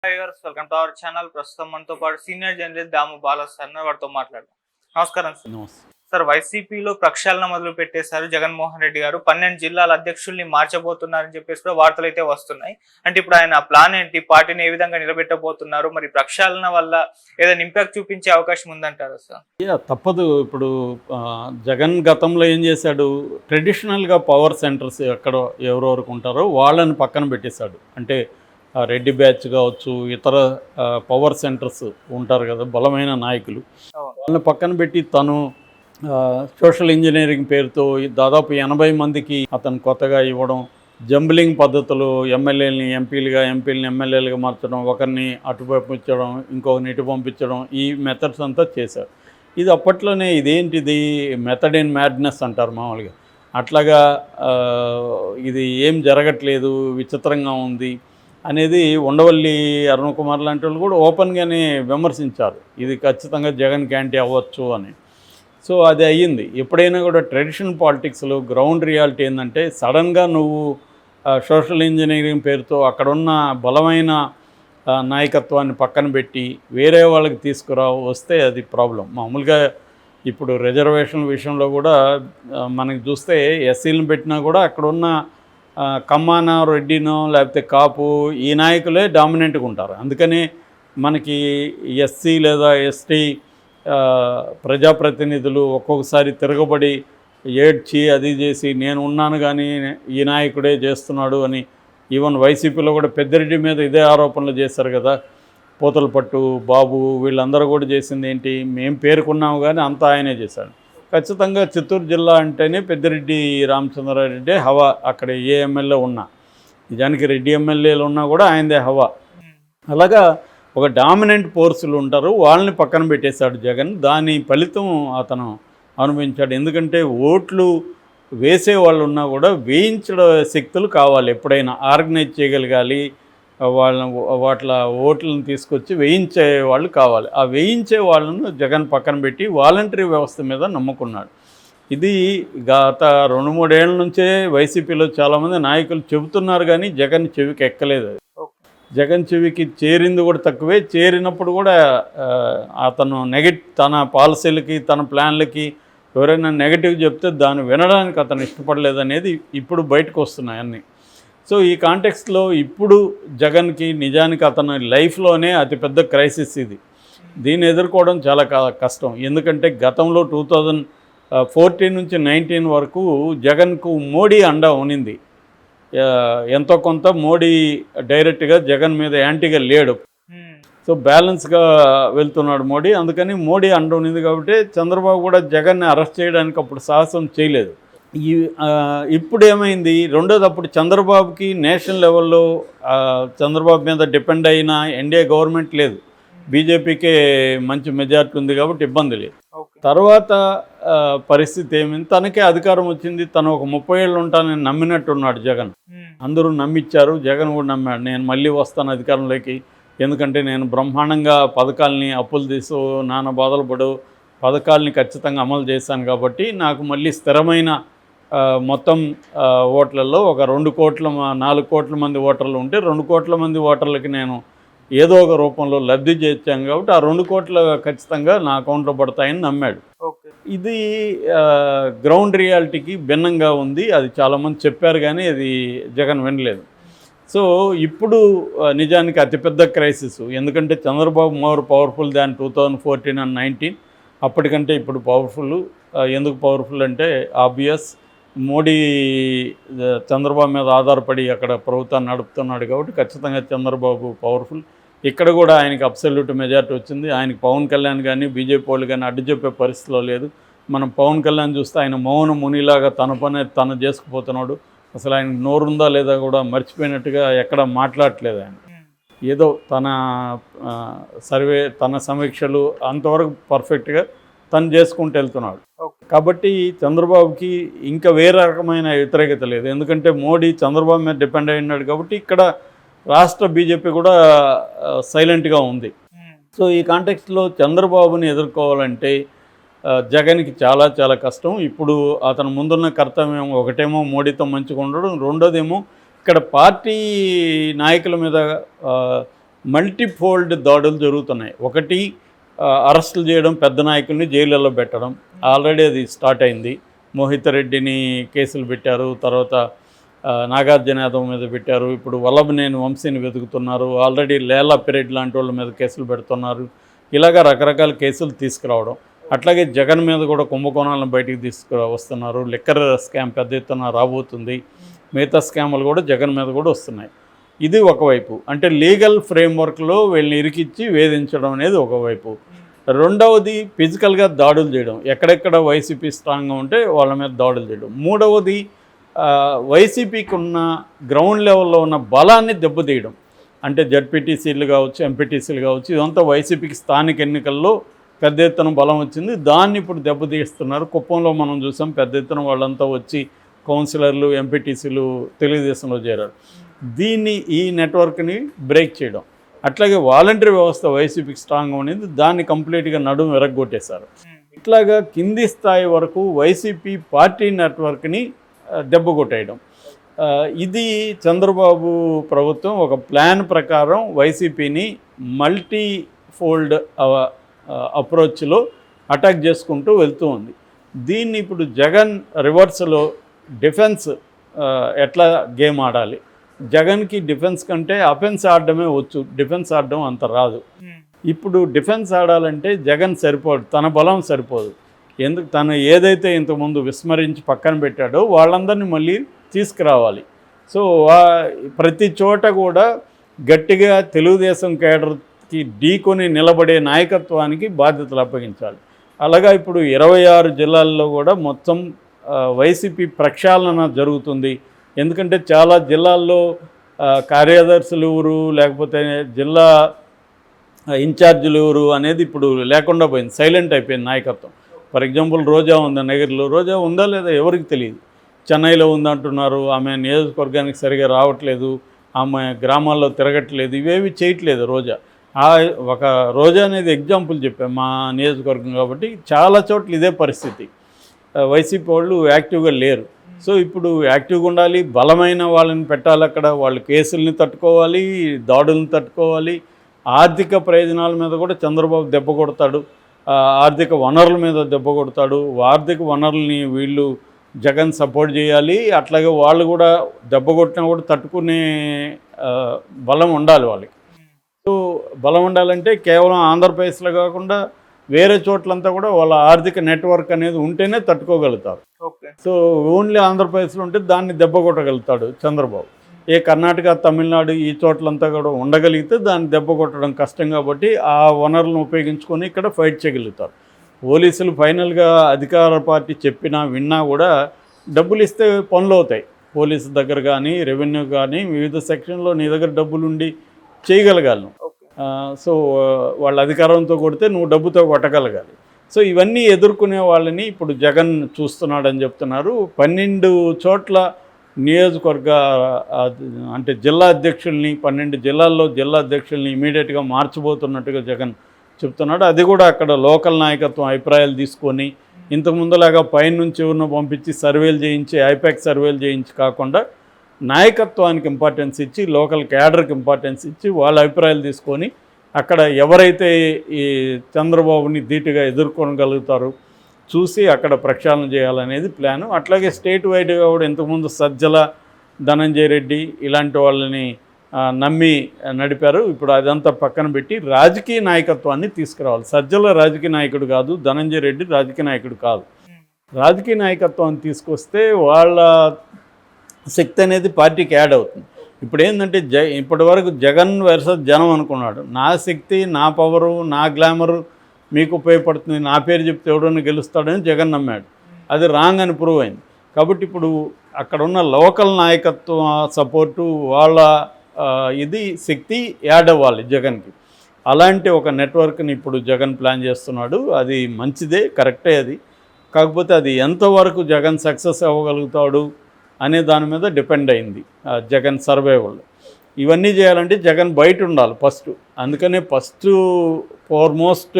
Viewers welcome to our channel. ప్రస్తుతం మనతో పాటు సీనియర్ జర్నలిస్ట్ దాము బాలాస్ సార్ వారితో మాట్లాడదాం. నమస్కారం సార్. నమస్తే. సార్, వైసీపీలో ప్రక్షాళన మొదలు పెట్టేశారు జగన్మోహన్ రెడ్డి గారు. 12 జిల్లాల అధ్యక్షుల్ని మార్చబోతున్నారని చెప్పేసి కూడా వార్తలు అయితే వస్తున్నాయి. అంటే ఇప్పుడు ఆయన ప్లాన్ ఏంటి, పార్టీని ఏ విధంగా నిలబెట్టబోతున్నారు, మరి ప్రక్షాళన వల్ల ఏదైనా ఇంపాక్ట్ చూపించే అవకాశం ఉందంటారా సార్? తప్పదు. ఇప్పుడు జగన్ గతంలో ఏం చేశాడు, ట్రెడిషనల్గా పవర్ సెంటర్స్ ఎక్కడ ఎవరెవరికి ఉంటారో వాళ్ళని పక్కన పెట్టేశాడు. అంటే రెడ్డి బ్యాచ్ కావచ్చు, ఇతర పవర్ సెంటర్స్ ఉంటారు కదా, బలమైన నాయకులు, వాళ్ళని పక్కన పెట్టి తను సోషల్ ఇంజనీరింగ్ పేరుతో దాదాపు 80 మందికి అతను కొత్తగా ఇవ్వడం, జంబ్లింగ్ పద్ధతులు, ఎమ్మెల్యేలని ఎంపీలుగా, ఎంపీలని ఎమ్మెల్యేలుగా మార్చడం, ఒకరిని అటు పంపించడం, ఇంకొకరిని ఇటు పంపించడం, ఈ మెథడ్స్ అంతా చేశారు. ఇది అప్పట్లోనే ఇదేంటిది మెథడ్ ఇన్ మ్యాడ్నెస్ అంటారు మామూలుగా. అట్లాగా ఇది ఏం జరగట్లేదు, విచిత్రంగా ఉంది అనేది ఉండవల్లి అరుణ్ కుమార్ లాంటి వాళ్ళు కూడా ఓపెన్గానే విమర్శించారు. ఇది ఖచ్చితంగా జగన్ క్యాంటీ అవ్వచ్చు అని. సో అది అయ్యింది. ఎప్పుడైనా కూడా ట్రెడిషనల్ పాలిటిక్స్లో గ్రౌండ్ రియాలిటీ ఏంటంటే, సడన్గా నువ్వు సోషల్ ఇంజనీరింగ్ పేరుతో అక్కడున్న బలమైన నాయకత్వాన్ని పక్కన పెట్టి వేరే వాళ్ళకి వస్తే అది ప్రాబ్లం. మామూలుగా ఇప్పుడు రిజర్వేషన్ విషయంలో కూడా మనకి చూస్తే ఎస్సీలను పెట్టినా కూడా అక్కడున్న కమ్మానో, రెడ్డినో, లేకపోతే కాపు, ఈ నాయకులే డామినెంట్గా ఉంటారు. అందుకని మనకి ఎస్సీ లేదా ఎస్టీ ప్రజాప్రతినిధులు ఒక్కొక్కసారి తిరగబడి ఏడ్చి అది చేసి నేను ఉన్నాను కానీ ఈ నాయకుడే చేస్తున్నాడు అని, ఈవెన్ వైసీపీలో కూడా పెద్దిరెడ్డి మీద ఇదే ఆరోపణలు చేశారు కదా. పోతలపట్టు బాబు వీళ్ళందరూ కూడా చేసింది ఏంటి, మేము పేర్కొన్నాము కానీ అంతా ఆయనే చేశాడు. ఖచ్చితంగా చిత్తూరు జిల్లా అంటేనే పెద్దిరెడ్డి రామచంద్రారెడ్డి హవా. అక్కడ ఏ ఎమ్మెల్యే ఉన్నా, నిజానికి రెడ్డి ఎమ్మెల్యేలు ఉన్నా కూడా ఆయనదే హవా. అలాగా ఒక డామినెంట్ ఫోర్సులు ఉంటారు, వాళ్ళని పక్కన పెట్టేశాడు జగన్. దాని ఫలితం అతను అనుభవించాడు. ఎందుకంటే ఓట్లు వేసే వాళ్ళు ఉన్నా కూడా వేయించడం శక్తులు కావాలి. ఎప్పుడైనా ఆర్గనైజ్ చేయగలగాలి, వాట్ల ఓట్లను తీసుకొచ్చి వేయించే వాళ్ళు కావాలి. ఆ వేయించే వాళ్ళను జగన్ పక్కన పెట్టి వాలంటరీ వ్యవస్థ మీద నమ్ముకున్నాడు. ఇది గత 2-3 ఏళ్ళ నుంచే వైసీపీలో చాలామంది నాయకులు చెబుతున్నారు కానీ జగన్ చెవికి ఎక్కలేదు. జగన్ చెవికి చేరింది కూడా తక్కువే. చేరినప్పుడు కూడా అతను తన పాలసీలకి, తన ప్లాన్లకి ఎవరైనా నెగటివ్ చెప్తే దాన్ని వినడానికి అతను ఇష్టపడలేదనేది ఇప్పుడు బయటకు వస్తున్నాయి అన్నీ. సో ఈ కాంటెక్స్ట్లో ఇప్పుడు జగన్కి నిజానికి అతని లైఫ్లోనే అతిపెద్ద క్రైసిస్ ఇది. దీన్ని ఎదుర్కోవడం చాలా కష్టం. ఎందుకంటే గతంలో 2014 నుంచి 19 వరకు జగన్కు మోడీ అండ ఉనింది. ఎంతో కొంత మోడీ డైరెక్ట్గా జగన్ మీద యాంటీగా లేడు. సో బ్యాలెన్స్గా వెళ్తున్నాడు మోడీ. అందుకని మోడీ అండ ఉన్నది కాబట్టి చంద్రబాబు కూడా జగన్ని అరెస్ట్ చేయడానికి అప్పుడు సాహసం చేయలేదు. ఇప్పుడు ఏమైంది, రెండోది అప్పుడు చంద్రబాబుకి నేషనల్ లెవెల్లో చంద్రబాబు మీద డిపెండ్ అయిన ఎన్డీఏ గవర్నమెంట్ లేదు, బీజేపీకే మంచి మెజార్టీ ఉంది కాబట్టి ఇబ్బంది లేదు. తర్వాత పరిస్థితి ఏమైంది, తనకే అధికారం వచ్చింది. తను ఒక 30 ఏళ్ళు ఉంటానని నమ్మినట్టున్నాడు జగన్. అందరూ నమ్మిచ్చారు, జగన్ కూడా నమ్మాడు, నేను మళ్ళీ వస్తాను అధికారంలోకి, ఎందుకంటే నేను బ్రహ్మాండంగా పథకాలని అప్పులు తీసు నానా బాధలు పడు పథకాలని ఖచ్చితంగా అమలు చేశాను కాబట్టి నాకు మళ్ళీ స్థిరమైన మొత్తం ఓట్లలో ఒక 4 కోట్ల మంది ఓటర్లు ఉంటే 2 కోట్ల మంది ఓటర్లకి నేను ఏదో ఒక రూపంలో లబ్ధి చేర్చాను కాబట్టి ఆ 2 కోట్లు ఖచ్చితంగా నా అకౌంట్లో పడతాయని నమ్మాడు. ఇది గ్రౌండ్ రియాలిటీకి భిన్నంగా ఉంది. అది చాలామంది చెప్పారు కానీ అది జగన్ వినలేదు. సో ఇప్పుడు నిజానికి అతిపెద్ద క్రైసిస్. ఎందుకంటే Chandrababu more powerful than 2014 and 19. అప్పటికంటే ఇప్పుడు పవర్ఫుల్. ఎందుకు పవర్ఫుల్ అంటే ఆబ్వియస్, మోడీ చంద్రబాబు మీద ఆధారపడి అక్కడ ప్రభుత్వాన్ని నడుపుతున్నాడు కాబట్టి ఖచ్చితంగా చంద్రబాబు పవర్ఫుల్. ఇక్కడ కూడా ఆయనకి అబ్సల్యూట్ మెజార్టీ వచ్చింది. ఆయనకి పవన్ కళ్యాణ్ కానీ బీజేపీ వాళ్ళు కానీ అడ్డు చెప్పే పరిస్థితిలో లేదు. మనం పవన్ కళ్యాణ్ చూస్తే ఆయన మౌన మునిలాగా తన పని తను చేసుకుపోతున్నాడు. అసలు ఆయన నోరుందా లేదా కూడా మర్చిపోయినట్టుగా ఎక్కడ మాట్లాడట్లేదు. ఆయన ఏదో తన తన సమీక్షలు అంతవరకు పర్ఫెక్ట్గా తను చేసుకుంటూ వెళ్తున్నాడు. కాబట్టి చంద్రబాబుకి ఇంకా వేరే రకమైన వ్యతిరేకత లేదు. ఎందుకంటే మోడీ చంద్రబాబు మీద డిపెండ్ అయి ఉన్నాడు కాబట్టి ఇక్కడ రాష్ట్ర బీజేపీ కూడా సైలెంట్గా ఉంది. సో ఈ కాంటెక్స్ట్లో చంద్రబాబుని ఎదుర్కోవాలంటే జగన్కి చాలా చాలా కష్టం. ఇప్పుడు అతను ముందున్న కర్తవ్యం ఒకటేమో మోడీతో మంచిగా ఉండడం, రెండోదేమో ఇక్కడ పార్టీ నాయకుల మీద మల్టీఫోల్డ్ దాడులు జరుగుతున్నాయి. ఒకటి అరెస్టులు చేయడం, పెద్ద నాయకుల్ని జైళ్ళలో పెట్టడం, ఆల్రెడీ అది స్టార్ట్ అయింది. మోహిత్ రెడ్డిని కేసులు పెట్టారు, తర్వాత నాగార్జున యాదవ్ మీద పెట్టారు, ఇప్పుడు వల్లభనేని వంశీని వెతుకుతున్నారు, ఆల్రెడీ లేలా పిరెడ్ లాంటి వాళ్ళ మీద కేసులు పెడుతున్నారు. ఇలాగ రకరకాల కేసులు తీసుకురావడం. అట్లాగే జగన్ మీద కూడా కుంభకోణాలను బయటికి తీసుకువస్తున్నారు. లిక్కర్ స్కామ్ పెద్ద ఎత్తున రాబోతుంది. మిగతా స్కాములు కూడా జగన్ మీద కూడా వస్తున్నాయి. ఇది ఒకవైపు, అంటే లీగల్ ఫ్రేమ్వర్క్లో వీళ్ళని ఇరికిచ్చి వేధించడం అనేది ఒకవైపు. రెండవది ఫిజికల్గా దాడులు చేయడం, ఎక్కడెక్కడ వైసీపీ స్ట్రాంగ్గా ఉంటే వాళ్ళ మీద దాడులు చేయడం. మూడవది వైసీపీకి ఉన్న గ్రౌండ్ లెవెల్లో ఉన్న బలాన్ని దెబ్బతీయడం. అంటే జడ్పీటీసీలు కావచ్చు, ఎంపీటీసీలు కావచ్చు, ఇదంతా వైసీపీకి స్థానిక ఎన్నికల్లో పెద్ద ఎత్తున బలం వచ్చింది. దాన్ని ఇప్పుడు దెబ్బతీస్తున్నారు. కుప్పంలో మనం చూసాం, పెద్ద ఎత్తున వాళ్ళంతా వచ్చి కౌన్సిలర్లు, ఎంపీటీసీలు తెలుగుదేశంలో చేరారు. ఈ నెట్వర్క్ని బ్రేక్ చేయడం. అట్లాగే వాలంటరీ వ్యవస్థ వైసీపీకి స్ట్రాంగ్గా ఉండేది, దాన్ని కంప్లీట్గా నడుము విరగ్గొట్టేశారు. ఇట్లాగా కింది స్థాయి వరకు వైసీపీ పార్టీ నెట్వర్క్ని దెబ్బ కొట్టేయడం. ఇది చంద్రబాబు ప్రభుత్వం ఒక ప్లాన్ ప్రకారం వైసీపీని మల్టీ ఫోల్డ్ అప్రోచ్లో అటాక్ చేసుకుంటూ వెళ్తూ ఉంది. దీన్ని ఇప్పుడు జగన్ రివర్స్లో డిఫెన్స్ ఎట్లా గేమ్ ఆడాలి, జగన్కి డిఫెన్స్ కంటే అఫెన్స్ ఆడడమే వచ్చు, డిఫెన్స్ ఆడడం అంత రాదు. ఇప్పుడు డిఫెన్స్ ఆడాలంటే జగన్ సరిపోదు, తన బలం సరిపోదు. ఎందుకు తను ఏదైతే ఇంతకుముందు విస్మరించి పక్కన పెట్టాడో వాళ్ళందరినీ మళ్ళీ తీసుకురావాలి. సో ప్రతి చోట కూడా గట్టిగా తెలుగుదేశం కేడర్కి ఢీకొని నిలబడే నాయకత్వానికి బాధ్యతలు అప్పగించాలి. అలాగా ఇప్పుడు 26 జిల్లాల్లో కూడా మొత్తం వైసీపీ ప్రక్షాళన జరుగుతుంది. ఎందుకంటే చాలా జిల్లాల్లో కార్యదర్శులు ఎవరు, లేకపోతే జిల్లా ఇన్ఛార్జీలు ఎవరు అనేది ఇప్పుడు లేకుండా పోయింది, సైలెంట్ అయిపోయింది నాయకత్వం. ఫర్ ఎగ్జాంపుల్ రోజా ఉంది నగర్లో, రోజా ఉందా లేదా ఎవరికి తెలియదు. చెన్నైలో ఉందంటున్నారు, ఆమె నియోజకవర్గానికి సరిగా రావట్లేదు, ఆమె గ్రామాల్లో తిరగట్లేదు, ఇవేవి చేయట్లేదు రోజా. ఒక రోజా అనేది ఎగ్జాంపుల్ చెప్పాను మా నియోజకవర్గం కాబట్టి. చాలా చోట్ల ఇదే పరిస్థితి, వైసీపీ వాళ్ళు యాక్టివ్గా లేరు. సో ఇప్పుడు యాక్టివ్గా ఉండాలి, బలమైన వాళ్ళని పెట్టాలి అక్కడ, వాళ్ళు కేసుల్ని తట్టుకోవాలి, దాడులను తట్టుకోవాలి. ఆర్థిక ప్రయోజనాల మీద కూడా చంద్రబాబు దెబ్బ కొడతాడు, ఆర్థిక వనరుల మీద దెబ్బ కొడతాడు. ఆర్థిక వనరుల్ని వీళ్ళు జగన్ సపోర్ట్ చేయాలి. అట్లాగే వాళ్ళు కూడా దెబ్బ కొట్టినా కూడా తట్టుకునే బలం ఉండాలి వాళ్ళకి. సో బలం ఉండాలంటే కేవలం ఆంధ్రప్రదేశ్లో కాకుండా వేరే చోట్లంతా కూడా వాళ్ళ ఆర్థిక నెట్వర్క్ అనేది ఉంటేనే తట్టుకోగలుగుతారు. సో ఓన్లీ ఆంధ్రప్రదేశ్లో ఉంటే దాన్ని దెబ్బ కొట్టగలుగుతాడు చంద్రబాబు. కర్ణాటక, తమిళనాడు ఈ చోట్లంతా కూడా ఉండగలిగితే దాన్ని దెబ్బ కొట్టడం కష్టం. కాబట్టి ఆ వనరులను ఉపయోగించుకొని ఇక్కడ ఫైట్ చేయగలుగుతారు. పోలీసులు ఫైనల్గా అధికార పార్టీ చెప్పినా విన్నా కూడా డబ్బులు ఇస్తే పనులు అవుతాయి. పోలీసు దగ్గర కానీ, రెవెన్యూ కానీ, వివిధ సెక్షన్లో నీ దగ్గర డబ్బులు ఉండి చేయగలగాలి. సో వాళ్ళ అధికారంతో కొడితే నువ్వు డబ్బుతో కొట్టగలగాలి. సో ఇవన్నీ ఎదుర్కొనే వాళ్ళని ఇప్పుడు జగన్ చూస్తున్నాడని చెప్తున్నారు. 12 చోట్ల నియోజకవర్గ అంటే జిల్లా అధ్యక్షుల్ని, 12 జిల్లాల్లో జిల్లా అధ్యక్షుల్ని ఇమీడియట్గా మార్చబోతున్నట్టుగా జగన్ చెప్తున్నాడు. అది కూడా అక్కడ లోకల్ నాయకత్వం అభిప్రాయాలు తీసుకొని, ఇంతకుముందులాగా పైనుంచి ఎవరినో పంపించి సర్వేలు చేయించి, ఐపాక్ సర్వేలు చేయించి కాకుండా నాయకత్వానికి ఇంపార్టెన్స్ ఇచ్చి, లోకల్ క్యాడర్కి ఇంపార్టెన్స్ ఇచ్చి, వాళ్ళ అభిప్రాయాలు తీసుకొని అక్కడ ఎవరైతే ఈ చంద్రబాబుని ధీటుగా ఎదుర్కొనగలుగుతారో చూసి అక్కడ ప్రక్షాళన చేయాలనేది ప్లాను. అట్లాగే స్టేట్ వైడ్గా కూడా ఇంతకుముందు సజ్జల, ధనంజయ రెడ్డి ఇలాంటి వాళ్ళని నమ్మి నడిపారు. ఇప్పుడు అదంతా పక్కన పెట్టి రాజకీయ నాయకత్వాన్ని తీసుకురావాలి. సజ్జల రాజకీయ నాయకుడు కాదు, ధనంజయ రెడ్డి రాజకీయ నాయకుడు కాదు. రాజకీయ నాయకత్వాన్ని తీసుకొస్తే వాళ్ళ శక్తి అనేది పార్టీకి యాడ్ అవుతుంది. ఇప్పుడు ఏంటంటే ఇప్పటి వరకు జగన్ వర్సెస్ జనం అనుకున్నాడు. నా శక్తి, నా పవరు, నా గ్లామరు మీకు ఉపయోగపడుతుంది, నా పేరు చెప్తే ఎవడన్నా గెలుస్తాడని జగన్ నమ్మాడు. అది రాంగ్ అని ప్రూవ్ అయింది. కాబట్టి ఇప్పుడు అక్కడ ఉన్న లోకల్ నాయకత్వం సపోర్టు, వాళ్ళ ఇది శక్తి యాడ్ అవ్వాలి జగన్కి. అలాంటి ఒక నెట్వర్క్ని ఇప్పుడు జగన్ ప్లాన్ చేస్తున్నాడు. అది మంచిదే, కరెక్టే. అది కాకపోతే అది ఎంతవరకు జగన్ సక్సెస్ అవ్వగలుగుతాడు అనే దాని మీద డిపెండ్ అయింది జగన్ సర్వైవల్. ఇవన్నీ చేయాలంటే జగన్ బయట ఉండాలి ఫస్ట్. అందుకనే ఫస్ట్ ఫార్మోస్ట్